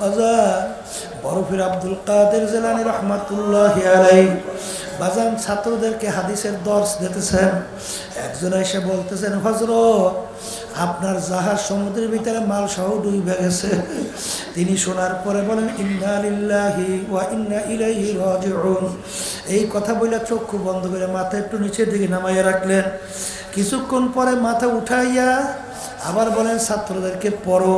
বাজান বরফির আব্দুল কাদের জিলানী রহমাতুল্লাহি আলাইহি বাজান ছাত্রদেরকে হাদিসের দর্শ দিতেছেন। একজন এসে বলতেছেন, হযরত আপনার জাহাজ সমুদ্রের ভিতরে মাল সহ ডুবে গেছে। তিনি শোনার পরে বলেন, ইন্না লিল্লাহি ওয়া ইন্না ইলাইহি রাজিউন। এই কথা বলে চক্ষু বন্ধ করে মাথা একটু নিচের দিকে নামাইয়া রাখলেন। কিছুক্ষণ পরে মাথা উঠাইয়া আবার বলেন, ছাত্রদেরকে পড়ো।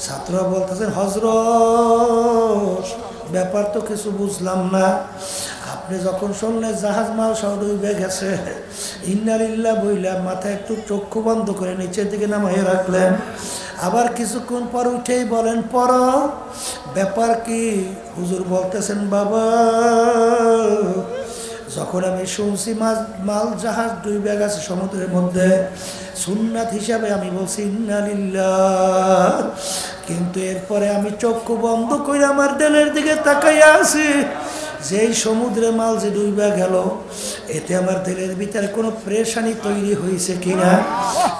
ছাত্ররা বলতেছেন, হযরত ব্যাপার তো কিছু বুঝলাম না। আপনি যখন শুনলেন জাহাজ মাল সহ ডুবে গেছে, ইন্না লিল্লাহ বইলা মাথা একটু চক্ষু বন্ধ করে নিচের দিকে নামাইয়া রাখলেন। আবার কিছুক্ষণ পর উঠেই বলেন, পড়ো। ব্যাপার কি? হুজুর বলতেছেন, বাবা যখন আমি শুনছি মাল জাহাজ ডুবে গেছে সমুদ্রের মধ্যে, সুন্নাত হিসাবে আমি বলছি ইন্না লিল্লাহ, কিন্তু এরপরে আমি চক্ষু বন্ধ করে আমার দিলের দিকে তাকাইয়া আছি, যেই সমুদ্রে মাল যে ডুবে গেল, এতে আমার দিলের ভিতরে কোনো প্রেশানি তৈরি হয়েছে কিনা।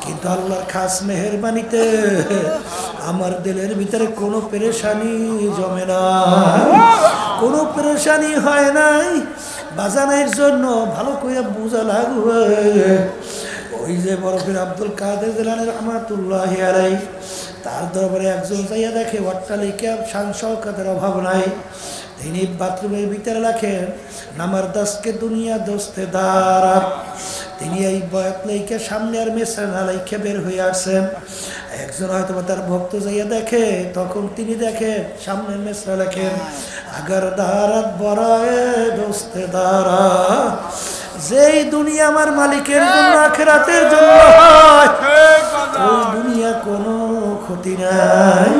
কিন্তু আল্লাহর খাস মেহেরবানিতে আমার দিলের ভিতরে কোনো পেরেশানি জমে না, কোনো পেরেশানি হয় নাই। বাজানের জন্য ভালো করে বোঝা লাগবে। ওই যে বরফির আব্দুল কাদের জিলানী রহমাতুল্লাহি আলাইহি, তার দরবারে একজন যাইয়া দেখে অট্টালিকা শান শওকতের অভাব নাই। তিনি বাথরুমের ভিতরে রাখেন, নামার দশকে দুনিয়া দোস্তে দাঁড়া। তিনি এই বয়াত লাইকে সামনে আর মেসরা না লাইকে বের হয়ে আসছেন। একজন হয়তো তার ভক্ত যাইয়া দেখে, তখন তিনি দেখেন সামনের মেসরা লেখেন, আগার দাঁড়াত বড়ায় দোস্তে দাঁড়া। যেই দুনিয়া আমার মালিকের জন্য আখিরাতের জন্য হয়, ওই দুনিয়া কোনো ক্ষতি নাই।